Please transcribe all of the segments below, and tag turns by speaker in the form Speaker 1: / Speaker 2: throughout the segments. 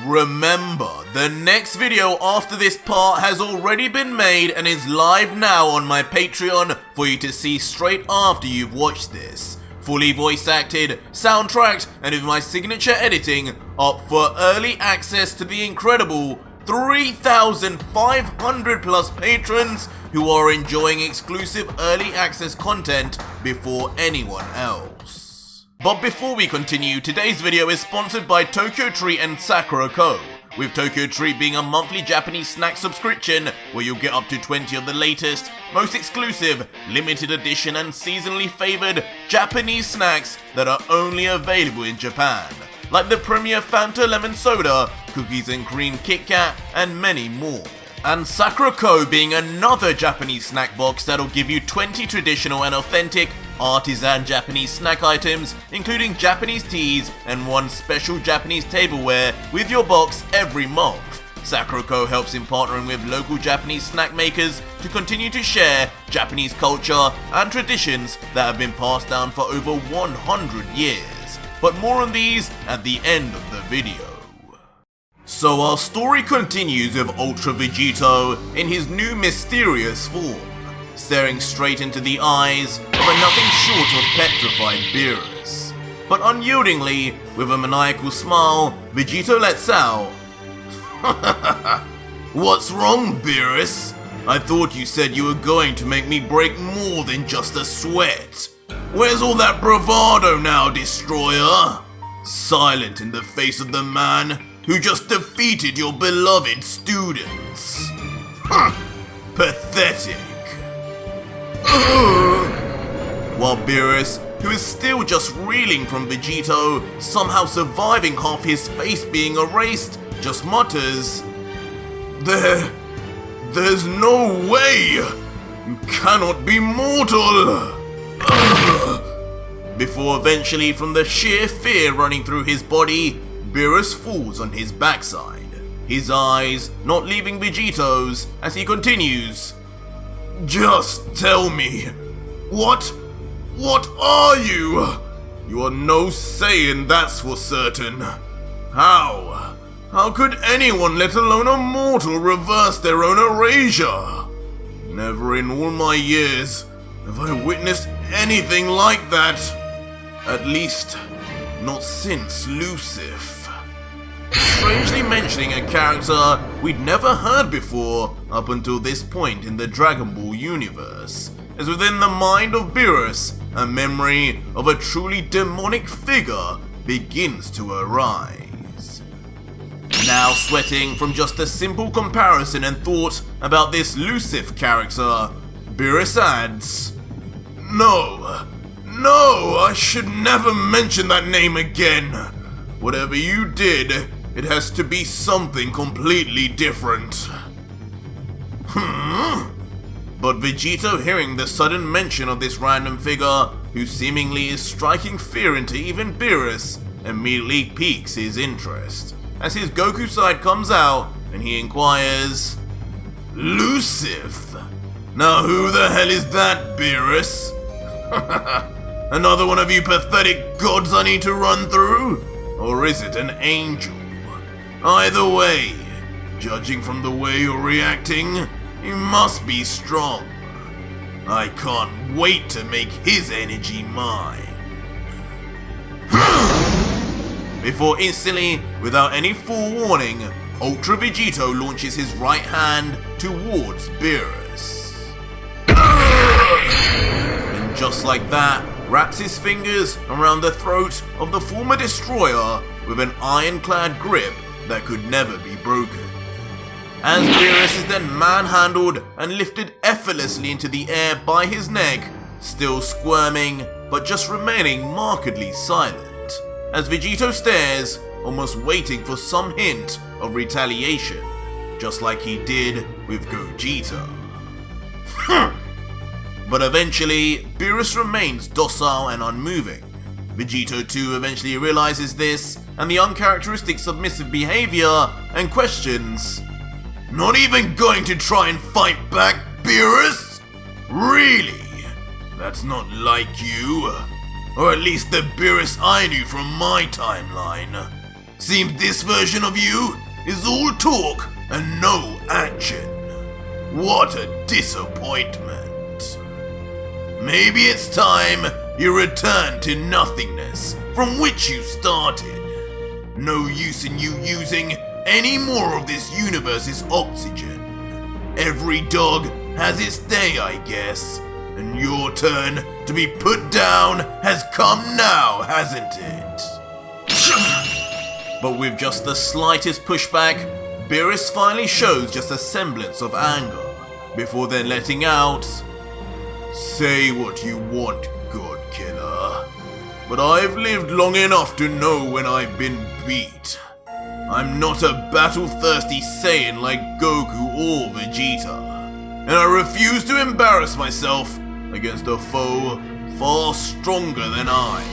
Speaker 1: Remember, the next video after this part has already been made and is live now on my Patreon for you to see straight after you've watched this. Fully voice acted, soundtracked, and with my signature editing, up for early access to the incredible 3,500 plus patrons who are enjoying exclusive early access content before anyone else. But before we continue, today's video is sponsored by Tokyo Treat and Sakura Co., with Tokyo Treat being a monthly Japanese snack subscription where you'll get up to 20 of the latest, most exclusive, limited edition and seasonally favoured Japanese snacks that are only available in Japan, like the premier Fanta Lemon Soda, Cookies and Cream Kit Kat, and many more. And Sakura Co. being another Japanese snack box that'll give you 20 traditional and authentic artisan Japanese snack items, including Japanese teas and one special Japanese tableware with your box every month. Sakura Co. helps in partnering with local Japanese snack makers to continue to share Japanese culture and traditions that have been passed down for over 100 years. But more on these at the end of the video. So our story continues with Ultra Vegito in his new mysterious form, staring straight into the eyes of a nothing short of petrified Beerus. But unyieldingly, with a maniacal smile, Vegito lets out, "What's wrong, Beerus? I thought you said you were going to make me break more than just a sweat. Where's all that bravado now, Destroyer? Silent in the face of the man who just defeated your beloved students. Pathetic." While Beerus, who is still just reeling from Vegito somehow surviving half his face being erased, just mutters, There's no way! You cannot be mortal! Before eventually, from the sheer fear running through his body, Beerus falls on his backside, his eyes not leaving Vegito's as he continues, "Just tell me, what are you? You are no Saiyan, that's for certain. How could anyone, let alone a mortal, reverse their own erasure? Never in all my years have I witnessed anything like that. At least, not since Lucif." Strangely mentioning a character we'd never heard before up until this point in the Dragon Ball universe, as within the mind of Beerus, a memory of a truly demonic figure begins to arise. Now sweating from just a simple comparison and thought about this Lucif character, Beerus adds, No, I should never mention that name again. Whatever you did, it has to be something completely different. But Vegito, hearing the sudden mention of this random figure, who seemingly is striking fear into even Beerus, immediately piques his interest, as his Goku side comes out and he inquires, "Lucif? Now who the hell is that, Beerus? Another one of you pathetic gods I need to run through? Or is it an angel? Either way, judging from the way you're reacting, you must be strong. I can't wait to make his energy mine." Before instantly, without any forewarning, Ultra Vegito launches his right hand towards Beerus. And just like that, wraps his fingers around the throat of the former destroyer with an ironclad grip that could never be broken. As Beerus is then manhandled and lifted effortlessly into the air by his neck, still squirming but just remaining markedly silent, as Vegito stares, almost waiting for some hint of retaliation, just like he did with Gogeta. But eventually, Beerus remains docile and unmoving. Vegito too eventually realizes this and the uncharacteristic submissive behavior and questions, "Not even going to try and fight back, Beerus? Really? That's not like you. Or at least the Beerus I knew from my timeline. Seems this version of you is all talk and no action. What a disappointment. Maybe it's time you return to nothingness from which you started. No use in you using any more of this universe's oxygen. Every dog has its day, I guess, and your turn to be put down has come now, hasn't it? But with just the slightest pushback, Beerus finally shows just a semblance of anger, before then letting out, "Say what you want, God Killer, but I've lived long enough to know when I've been beat. I'm not a battle-thirsty Saiyan like Goku or Vegeta, and I refuse to embarrass myself against a foe far stronger than I.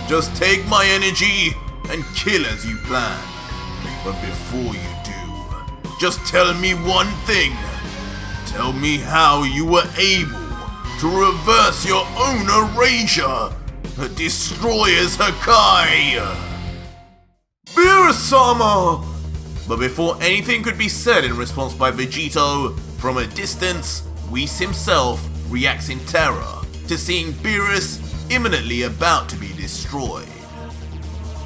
Speaker 1: Just take my energy and kill as you planned. But before you do, just tell me one thing. Tell me how you were able to reverse your own erasure, a destroyer's Hakai." "Beerus-sama!" But before anything could be said in response by Vegito, from a distance, Whis himself reacts in terror to seeing Beerus imminently about to be destroyed.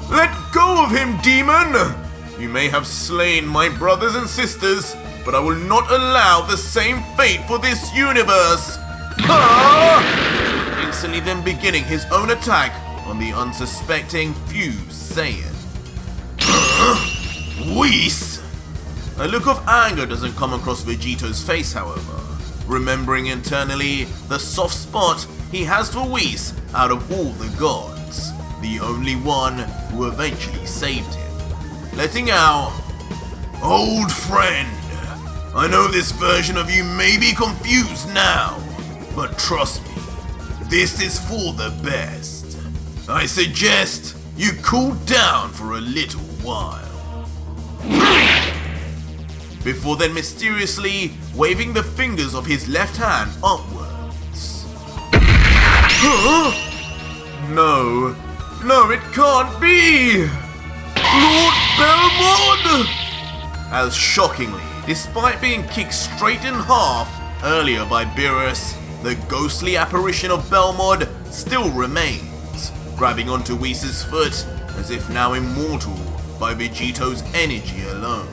Speaker 1: "Let go of him, demon! You may have slain my brothers and sisters, but I will not allow the same fate for this universe!" Instantly then beginning his own attack on the unsuspecting fused Saiyan. Whis! A look of anger doesn't come across Vegito's face, however, remembering internally the soft spot he has for Whis out of all the gods, the only one who eventually saved him, letting out, "Old friend, I know this version of you may be confused now, but trust me, this is for the best. I suggest you cool down for a little while." Before then mysteriously waving the fingers of his left hand upwards. Huh? No, it can't be! Lord Belmont! As shockingly, despite being kicked straight in half earlier by Beerus, the ghostly apparition of Belmont still remains, grabbing onto Whis' foot as if now immortal by Vegito's energy alone.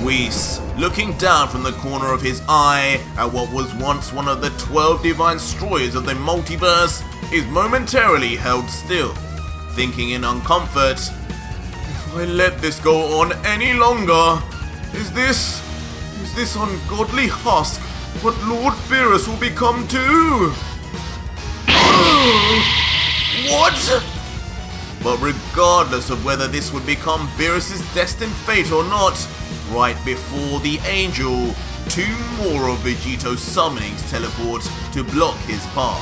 Speaker 1: Whis, looking down from the corner of his eye at what was once one of the 12 divine destroyers of the multiverse, is momentarily held still, thinking in uncomfort, "If I let this go on any longer, is this ungodly husk what Lord Beerus will become too?" What? But regardless of whether this would become Beerus' destined fate or not, right before the angel, two more of Vegito's summonings teleport to block his path.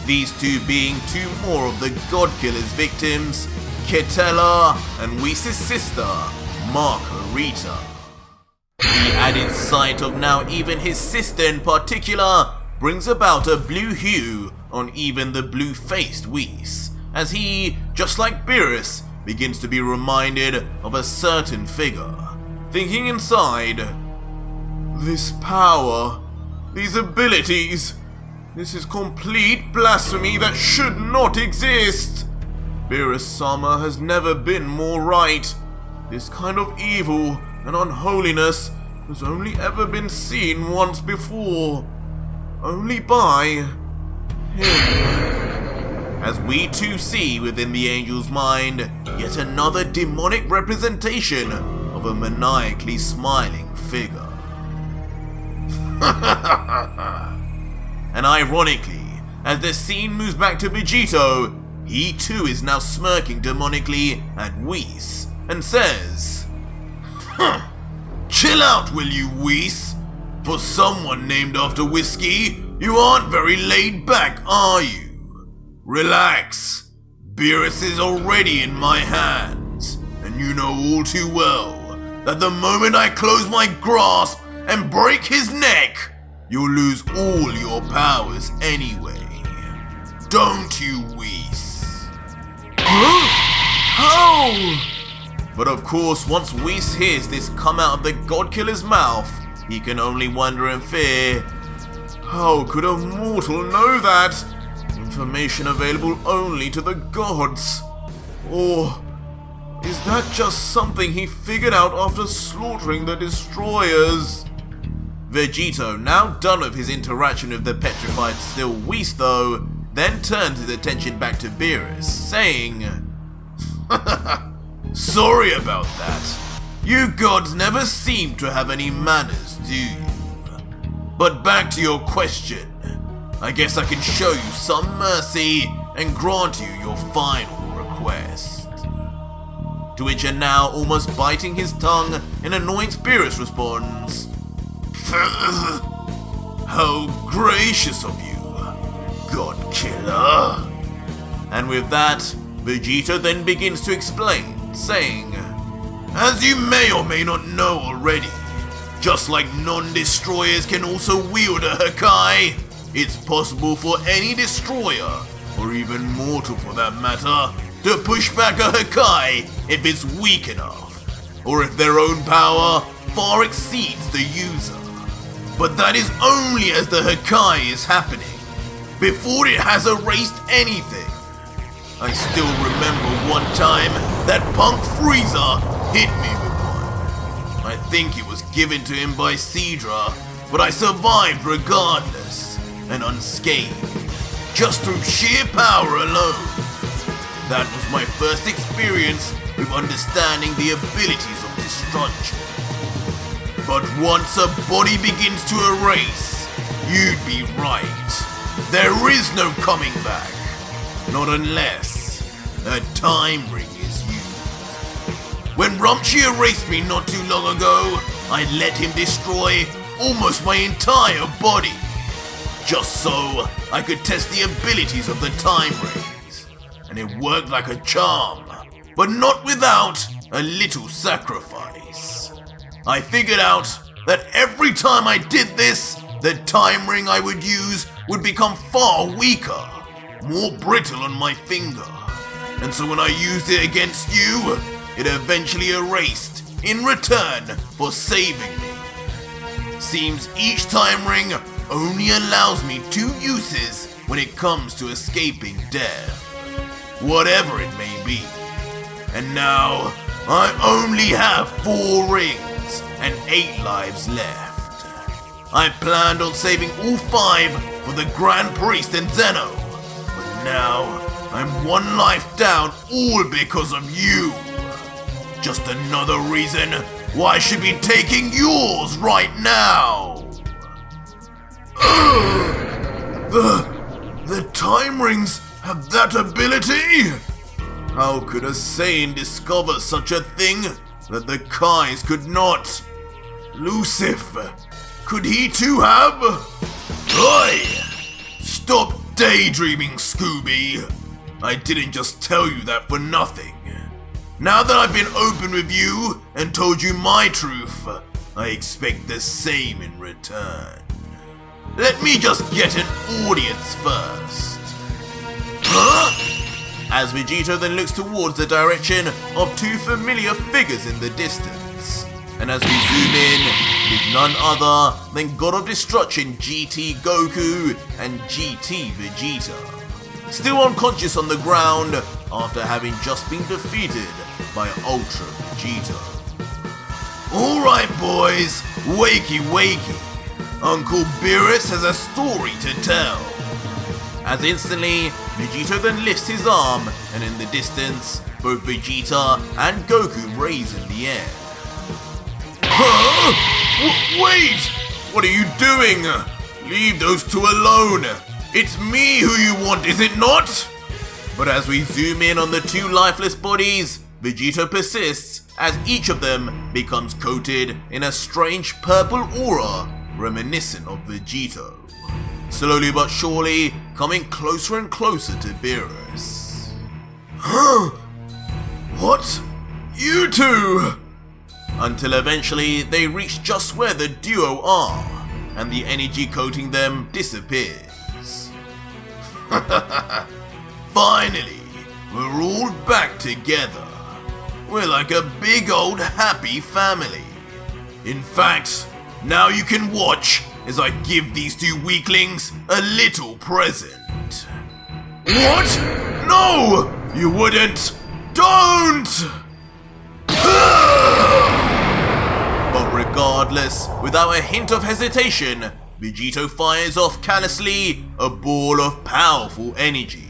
Speaker 1: These two being two more of the God Killer's victims, Ketela and Whis' sister, Margarita. The added sight of now even his sister in particular brings about a blue hue on even the blue-faced Whis, as he, just like Beerus, begins to be reminded of a certain figure, thinking inside, "This power, these abilities, this is complete blasphemy that should not exist. Beerus-sama has never been more right. This kind of evil and unholiness has only ever been seen once before, only by him." As we too see within the angel's mind yet another demonic representation of a maniacally smiling figure. And ironically, as the scene moves back to Vegito, he too is now smirking demonically at Whis and says, "Chill out, will you, Whis? For someone named after whiskey, you aren't very laid back, are you? Relax. Beerus is already in my hands, and you know all too well that the moment I close my grasp and break his neck, you'll lose all your powers anyway. Don't you, Whis?" How? But of course, once Whis hears this come out of the God Killer's mouth, he can only wonder in fear. How could a mortal know that? Information available only to the gods. Or is that just something he figured out after slaughtering the destroyers? Vegito, now done with his interaction with the petrified still Whis though, then turns his attention back to Beerus, saying, "Sorry about that. You gods never seem to have any manners, do you? But back to your question. I guess I can show you some mercy and grant you your final request." To which a now almost biting his tongue in annoyance Beerus responds, "How gracious of you, God Killer." And with that, Vegito then begins to explain, saying, "As you may or may not know already, just like non-destroyers can also wield a Hakai, it's possible for any destroyer, or even mortal for that matter, to push back a Hakai if it's weak enough, or if their own power far exceeds the user. But that is only as the Hakai is happening, before it has erased anything. I still remember one time that punk Frieza hit me with one. I think it was given to him by Sidra, but I survived regardless, and unscathed, just through sheer power alone. That was my first experience with understanding the abilities of destruction. But once a body begins to erase, you'd be right. There is no coming back. Not unless a time ring is used. When Rumchi erased me not too long ago, I let him destroy almost my entire body, just so I could test the abilities of the time rings. And it worked like a charm, but not without a little sacrifice. I figured out that every time I did this, the time ring I would use would become far weaker, more brittle on my finger. And so when I used it against you, it eventually erased in return for saving me. Seems each time ring only allows me 2 uses when it comes to escaping death, whatever it may be. And now, I only have 4 rings and 8 lives left. I planned on saving all 5 for the Grand Priest and Zeno, but now I'm 1 life down, all because of you. Just another reason why I should be taking yours right now. The time rings have that ability? How could a Saiyan discover such a thing that the Kais could not? Lucif, could he too have? Oi! Stop daydreaming, Scooby. I didn't just tell you that for nothing. Now that I've been open with you and told you my truth, I expect the same in return. Let me just get an audience first. Huh? As Vegito then looks towards the direction of 2 familiar figures in the distance. And as we zoom in, with none other than God of Destruction GT Goku and GT Vegeta. Still unconscious on the ground after having just been defeated by Ultra Vegito. Alright boys, wakey wakey. Uncle Beerus has a story to tell. As instantly, Vegito then lifts his arm, and in the distance, both Vegeta and Goku raise in the air. Huh? Wait! What are you doing? Leave those 2 alone. It's me who you want, is it not? But as we zoom in on the 2 lifeless bodies, Vegito persists as each of them becomes coated in a strange purple aura reminiscent of Vegito. Slowly but surely, coming closer and closer to Beerus. Huh? What? You 2? Until eventually they reach just where the duo are, and the energy coating them disappears. Finally, we're all back together. We're like a big old happy family. In fact, now you can watch as I give these two weaklings a little present. What? No! You wouldn't! Don't! But regardless, without a hint of hesitation, Vegito fires off callously a ball of powerful energy.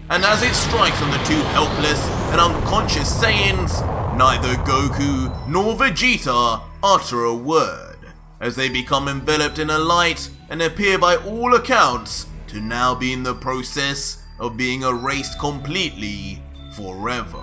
Speaker 1: And as it strikes on the two helpless and unconscious Saiyans, neither Goku nor Vegeta utter a word, as they become enveloped in a light and appear by all accounts to now be in the process of being erased completely forever.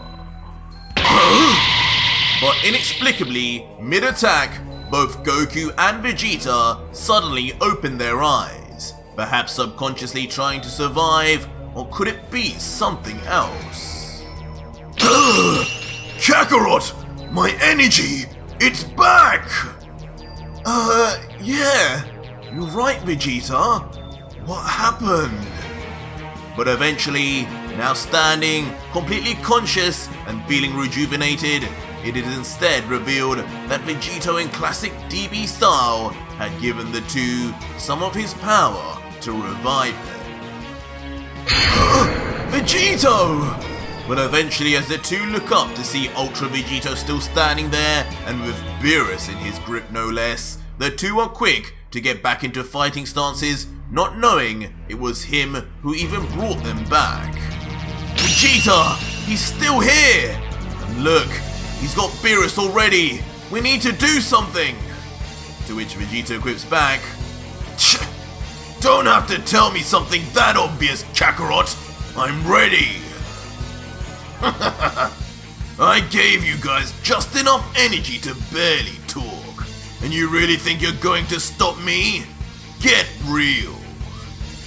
Speaker 1: But inexplicably, mid-attack, both Goku and Vegeta suddenly open their eyes, perhaps subconsciously trying to survive, or could it be something else? Kakarot! My energy! It's back! Yeah. You're right, Vegeta. What happened? But eventually, now standing, completely conscious and feeling rejuvenated, it is instead revealed that Vegito in classic DB style had given the two some of his power to revive them. Vegito! But eventually, as the two look up to see Ultra Vegito still standing there and with Beerus in his grip no less, the two are quick to get back into fighting stances, not knowing it was him who even brought them back. Vegeta! He's still here! And look, he's got Beerus already! We need to do something! To which Vegito quips back, don't have to tell me something that obvious, Kakarot! I'm ready! I gave you guys just enough energy to barely talk, and you really think you're going to stop me? Get real!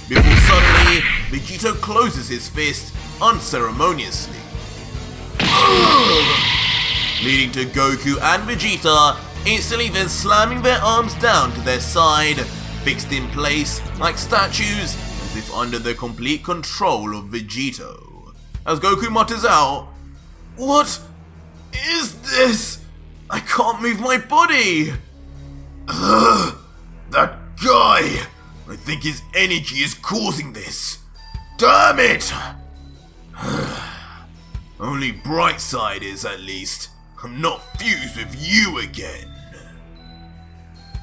Speaker 1: Before suddenly, Vegito closes his fist unceremoniously, leading to Goku and Vegeta instantly then slamming their arms down to their side, fixed in place like statues as if under the complete control of Vegito. As Goku mutters out, "What is this? I can't move my body! That guy! I think his energy is causing this. Damn it! Only bright side is, at least, I'm not fused with you again."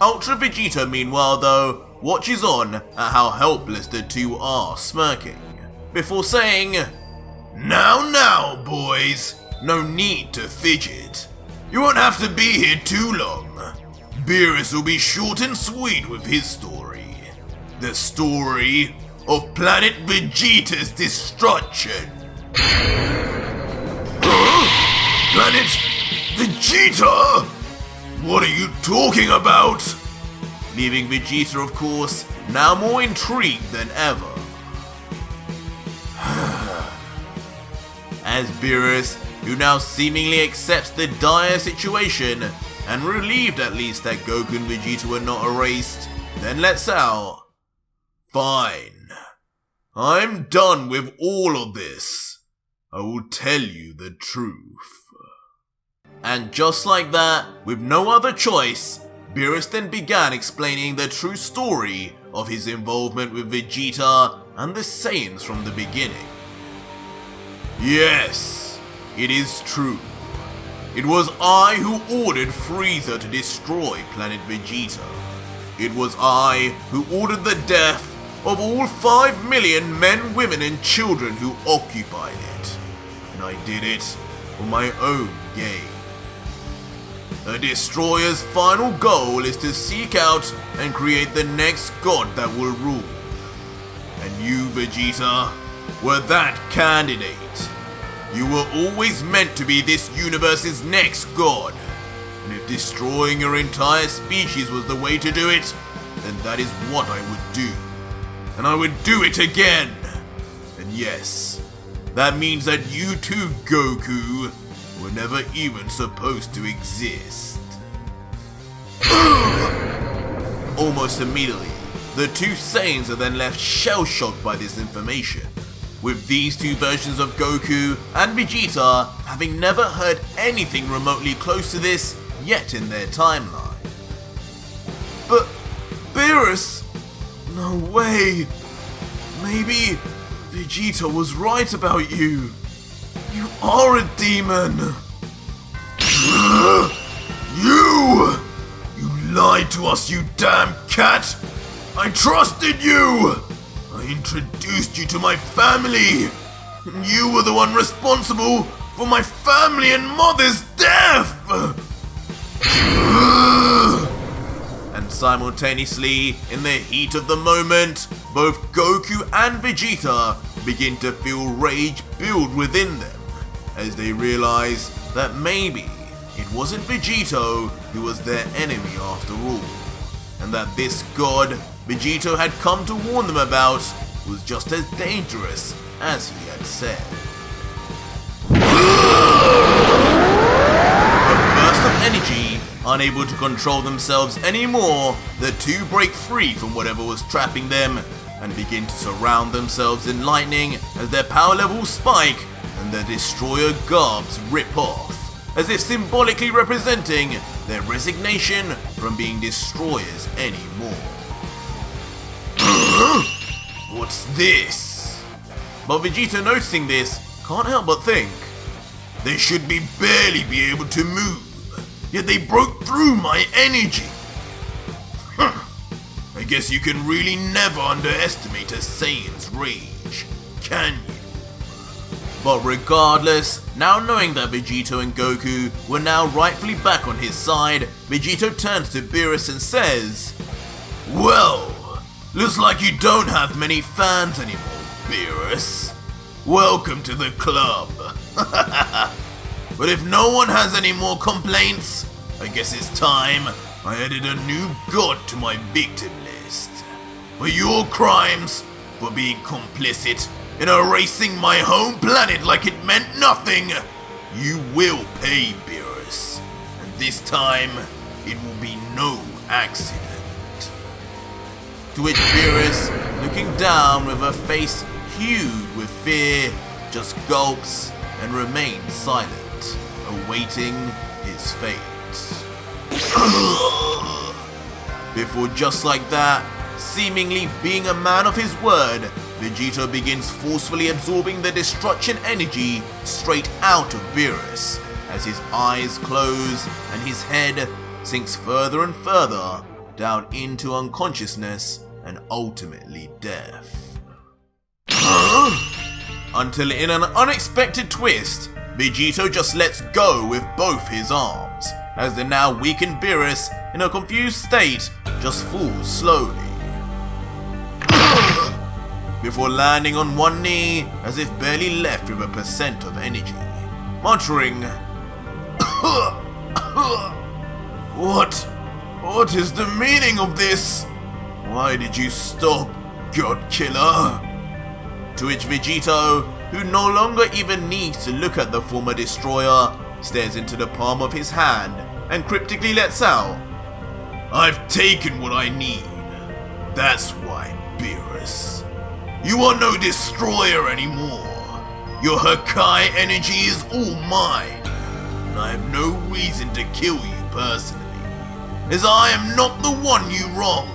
Speaker 1: Ultra Vegeta, meanwhile though, watches on at how helpless the two are, smirking, before saying, Now, boys, no need to fidget. You won't have to be here too long. Beerus will be short and sweet with his story. The story of Planet Vegeta's destruction. Planet Vegeta? What are you talking about? Leaving Vegeta, of course, now more intrigued than ever. As Beerus, who now seemingly accepts the dire situation, and relieved at least that Goku and Vegeta were not erased, then lets out, "Fine. I'm done with all of this. I will tell you the truth." And just like that, with no other choice, Beerus then began explaining the true story of his involvement with Vegeta and the Saiyans from the beginning. Yes, it is true. It was I who ordered Frieza to destroy Planet Vegeta. It was I who ordered the death of all 5 million men, women and children who occupied it. And I did it for my own gain. A destroyer's final goal is to seek out and create the next god that will rule. And you, Vegeta, were that candidate. You were always meant to be this universe's next god. And if destroying your entire species was the way to do it, then that is what I would do. And I would do it again. And yes, that means that you too, Goku, were never even supposed to exist. Almost immediately, the two Saiyans are then left shell-shocked by this information, with these two versions of Goku and Vegeta having never heard anything remotely close to this yet in their timeline. But Beerus? No way! Maybe Vegeta was right about you. You are a demon! You! You lied to us, you damn cat! I trusted you! I introduced you to my family! And you were the one responsible for my family and mother's death! And simultaneously, in the heat of the moment, both Goku and Vegeta begin to feel rage build within them, as they realize that maybe it wasn't Vegito who was their enemy after all, and that this god Vegito had come to warn them about was just as dangerous as he had said. With a burst of energy, unable to control themselves anymore, the two break free from whatever was trapping them and begin to surround themselves in lightning as their power levels spike and their destroyer garbs rip off, as if symbolically representing their resignation from being destroyers anymore. What's this? But Vegeta, noticing this, can't help but think, they should barely be able to move, yet they broke through my energy. I guess you can really never underestimate a Saiyan's rage, can you? But regardless, now knowing that Vegito and Goku were now rightfully back on his side, Vegito turns to Beerus and says, "Well, looks like you don't have many fans anymore, Beerus. Welcome to the club." But if no one has any more complaints, I guess it's time I added a new god to my victim list. For your crimes, for being complicit in erasing my home planet like it meant nothing, you will pay, Beerus. And this time, it will be no accident. To which Beerus, looking down with a face hued with fear, just gulps and remains silent, awaiting his fate. Before just like that, seemingly being a man of his word, Vegito begins forcefully absorbing the destruction energy straight out of Beerus, as his eyes close and his head sinks further and further down into unconsciousness and ultimately death. Until in an unexpected twist, Vegito just lets go with both his arms, as the now weakened Beerus, in a confused state, just falls slowly. Before landing on one knee, as if barely left with 1% of energy, muttering, What is the meaning of this? Why did you stop, God Killer? To which Vegito, who no longer even needs to look at the former destroyer, stares into the palm of his hand and cryptically lets out, "I've taken what I need. That's why, Beerus. You are no destroyer anymore. Your Hakai energy is all mine, and I have no reason to kill you personally, as I am not the one you wronged.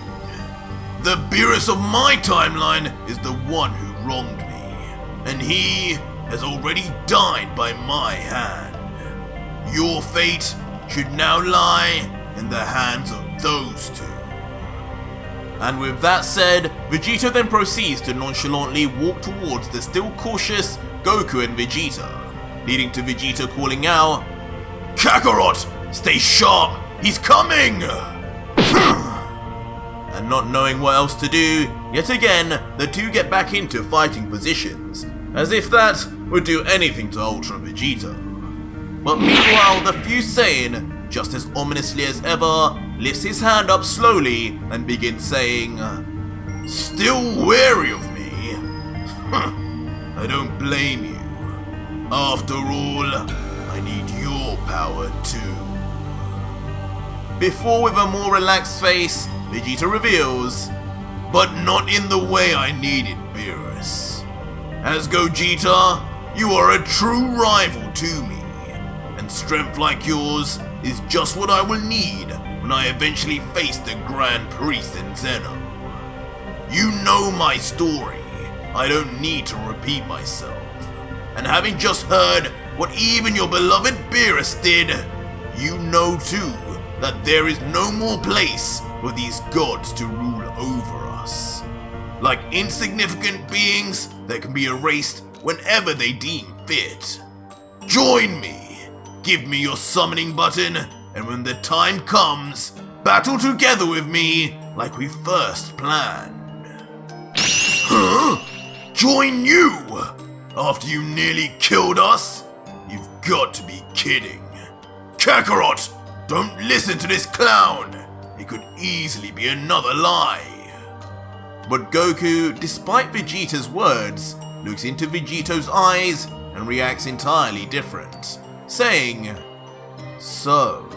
Speaker 1: The Beerus of my timeline is the one who wronged me, and he has already died by my hand. Your fate should now lie in the hands of those two." And with that said, Vegito then proceeds to nonchalantly walk towards the still cautious Goku and Vegeta, leading to Vegeta calling out, "Kakarot, stay sharp, he's coming!" And not knowing what else to do, yet again, the two get back into fighting positions, as if that would do anything to Ultra Vegito. But meanwhile, the fused Saiyan, just as ominously as ever, lifts his hand up slowly and begins saying, "Still wary of me? I don't blame you. After all, I need your power too." Before, with a more relaxed face, Vegeta reveals, "But not in the way I need it, Beerus. As Gogeta, you are a true rival to me, and strength like yours is just what I will need when I eventually face the Grand Priest in Zeno. You know my story, I don't need to repeat myself, and having just heard what even your beloved Beerus did, you know too that there is no more place for these gods to rule over us. Like insignificant beings that can be erased whenever they deem fit. Join me, give me your summoning button, and when the time comes, battle together with me like we first planned. Huh? Join you? After you nearly killed us? You've got to be kidding. Kakarot, don't listen to this clown. It could easily be another lie. But Goku, despite Vegeta's words, looks into Vegito's eyes and reacts entirely different, saying, "So,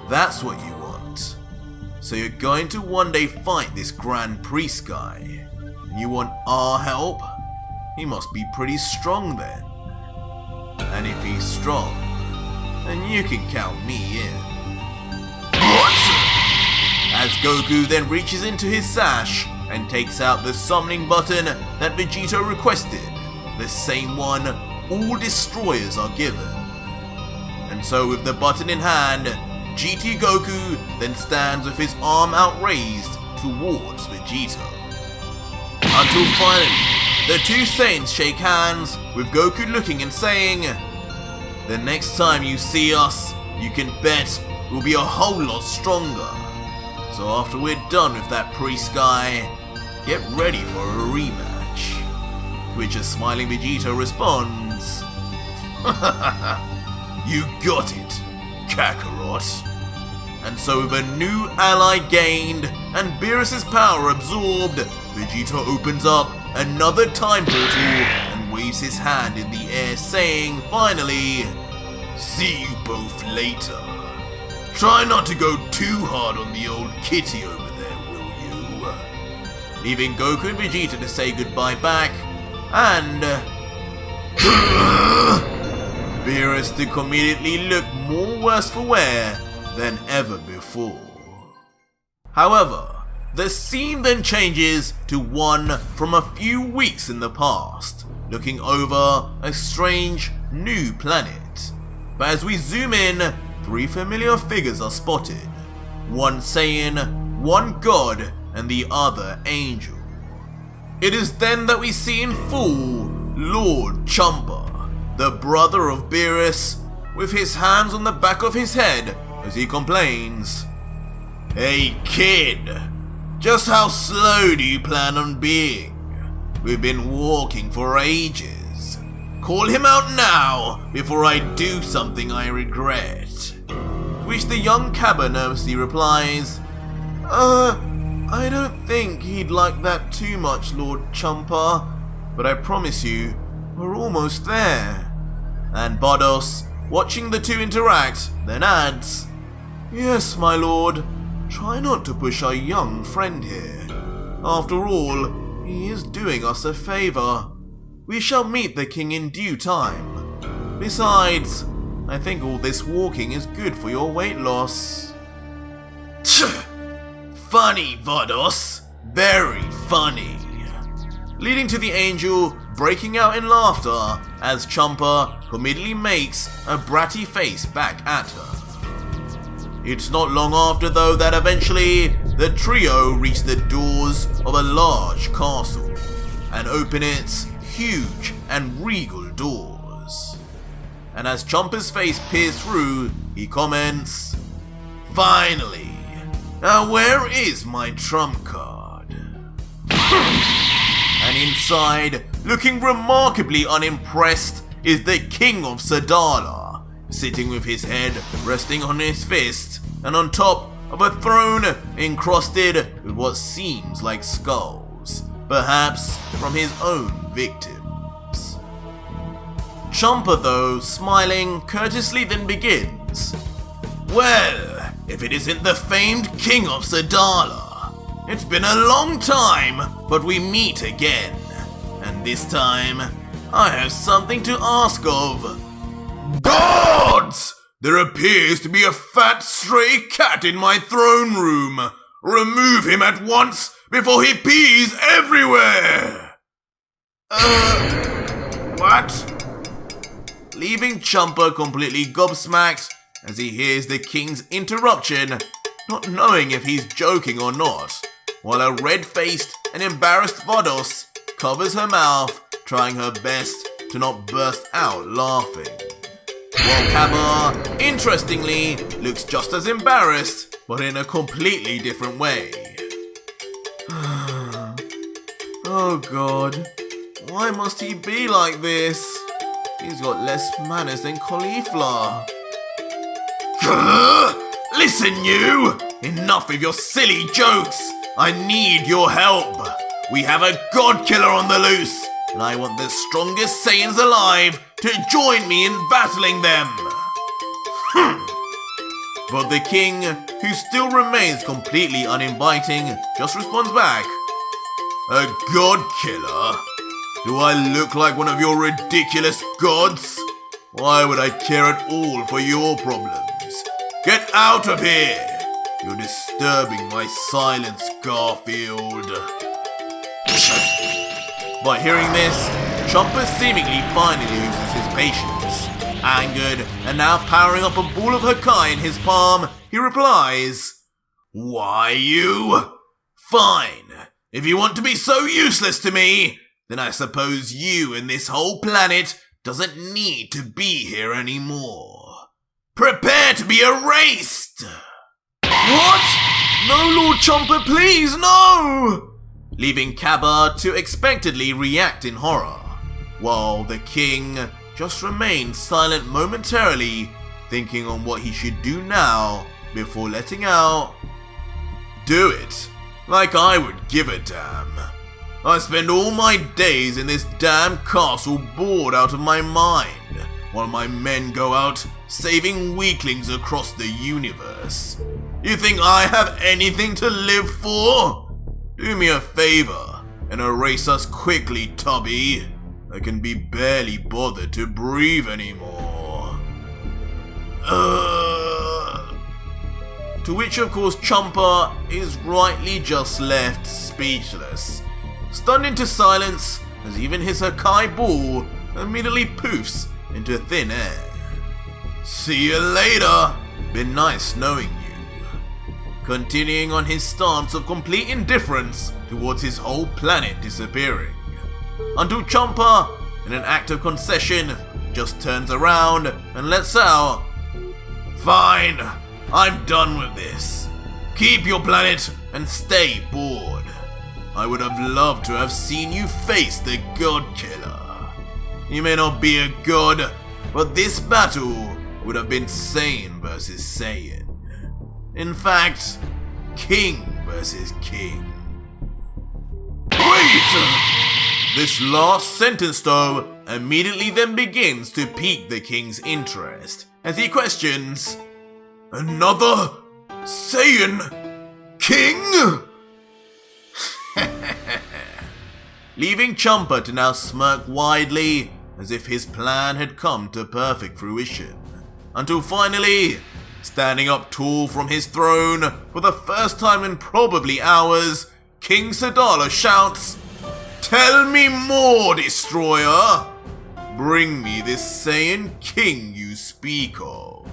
Speaker 1: that's what you want. So you're going to one day fight this Grand Priest guy, and you want our help? He must be pretty strong then. And if he's strong, then you can count me in." What? As Goku then reaches into his sash and takes out the summoning button that Vegito requested, the same one all destroyers are given. And so with the button in hand, GT Goku then stands with his arm outraised towards Vegito. Until finally, the two Saiyans shake hands, with Goku looking and saying, "The next time you see us, you can bet we'll be a whole lot stronger. So after we're done with that priest guy, get ready for a rematch." Which a smiling Vegeta responds, "You got it, Kakarot." And so with a new ally gained and Beerus' power absorbed, Vegeta opens up another time portal and waves his hand in the air saying finally, "See you both later. Try not to go too hard on the old kitty over there, will you?" Leaving Goku and Vegeta to say goodbye back, and Beerus to comedically look more worse for wear than ever before. However, the scene then changes to one from a few weeks in the past, looking over a strange new planet. But as we zoom in, three familiar figures are spotted. One Saiyan, one god, and the other angel. It is then that we see in full Lord Champa, the brother of Beerus, with his hands on the back of his head as he complains, "Hey kid, just how slow do you plan on being? We've been walking for ages. Call him out now before I do something I regret." To which the young Cabba nervously replies, I don't think he'd like that too much, Lord Champa, but I promise you, we're almost there." And Bodos, watching the two interact, then adds, "Yes, my lord, try not to push our young friend here. After all, he is doing us a favor. We shall meet the king in due time. Besides, I think all this walking is good for your weight loss." Funny, Vados. Very funny. Leading to the angel breaking out in laughter as Champa comedically makes a bratty face back at her. It's not long after though that eventually the trio reach the doors of a large castle and open its huge and regal doors. And as Champa's face peers through, he comments, "Finally! Now where is my trump card?" And inside, looking remarkably unimpressed, is the King of Sadala, sitting with his head resting on his fist and on top of a throne encrusted with what seems like skulls, perhaps from his own victims. Champa though, smiling courteously then begins, "Well, if it isn't the famed King of Sadala. It's been a long time, but we meet again. And this time, I have something to ask of. Gods! There appears to be a fat stray cat in my throne room. Remove him at once before he pees everywhere! What? Leaving Chomper completely gobsmacked as he hears the king's interruption, not knowing if he's joking or not, while a red-faced and embarrassed Vados covers her mouth, trying her best to not burst out laughing. While Kabar, interestingly, looks just as embarrassed, but in a completely different way. Oh god, why must he be like this? He's got less manners than cauliflower. Listen you! Enough of your silly jokes! I need your help! We have a god killer on the loose, and I want the strongest Saiyans alive to join me in battling them! But the king, who still remains completely uninviting, just responds back, a god killer? Do I look like one of your ridiculous gods? Why would I care at all for your problems? Get out of here! You're disturbing my silence, Garfield. By hearing this, Chomper seemingly finally loses his patience. Angered and now powering up a ball of Hakai in his palm, he replies, why you? Fine. If you want to be so useless to me, then I suppose you and this whole planet doesn't need to be here anymore. Prepare to be erased! What? No, Lord Chomper, please, no! Leaving Kabar to expectedly react in horror, while the king just remains silent momentarily, thinking on what he should do now before letting out, do it, like I would give a damn. I spend all my days in this damn castle bored out of my mind, while my men go out saving weaklings across the universe. You think I have anything to live for? Do me a favor and erase us quickly, Tubby. I can be barely bothered to breathe anymore. To which of course Chomper is rightly just left speechless, stunned into silence as even his Hakai ball immediately poofs into thin air. See you later. Been nice knowing you. Continuing on his stance of complete indifference towards his whole planet disappearing. Until Chomper, in an act of concession, just turns around and lets out, fine, I'm done with this. Keep your planet and stay bored. I would have loved to have seen you face the God Killer. You may not be a god, but this battle would have been Saiyan versus Saiyan. In fact, king versus king. Wait! This last sentence though immediately then begins to pique the king's interest as he questions, another Saiyan king? Leaving Chomper to now smirk widely as if his plan had come to perfect fruition. Until finally, standing up tall from his throne for the first time in probably hours, King Sadala shouts, tell me more, Destroyer! Bring me this Saiyan king you speak of.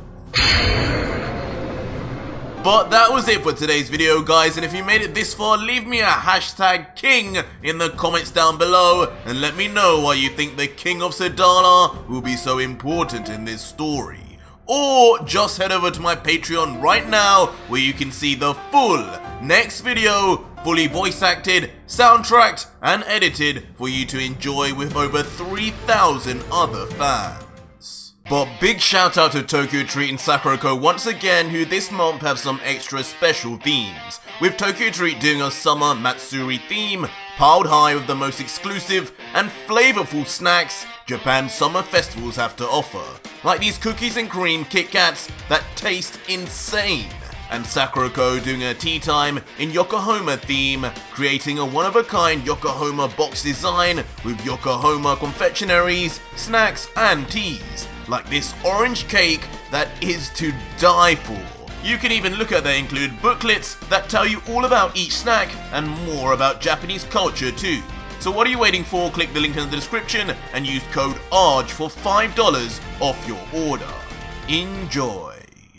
Speaker 1: But that was it for today's video, guys, and if you made it this far, leave me a hashtag king in the comments down below and let me know why you think the King of Sadala will be so important in this story. Or just head over to my Patreon right now where you can see the full next video, fully voice acted, soundtracked and edited for you to enjoy with over 3,000 other fans. But big shout out to Tokyo Treat and Sakurako once again, who this month have some extra special themes, with Tokyo Treat doing a summer Matsuri theme, piled high with the most exclusive and flavorful snacks Japan's summer festivals have to offer, like these cookies and cream Kit Kats that taste insane. and Sakurako doing a tea time in Yokohama theme, creating a one-of-a-kind Yokohama box design with Yokohama confectionaries, snacks and teas, like this orange cake that is to die for. You can even look at they include booklets that tell you all about each snack and more about Japanese culture too. So what are you waiting for? Click the link in the description and use code ARJ for $5 off your order. Enjoy!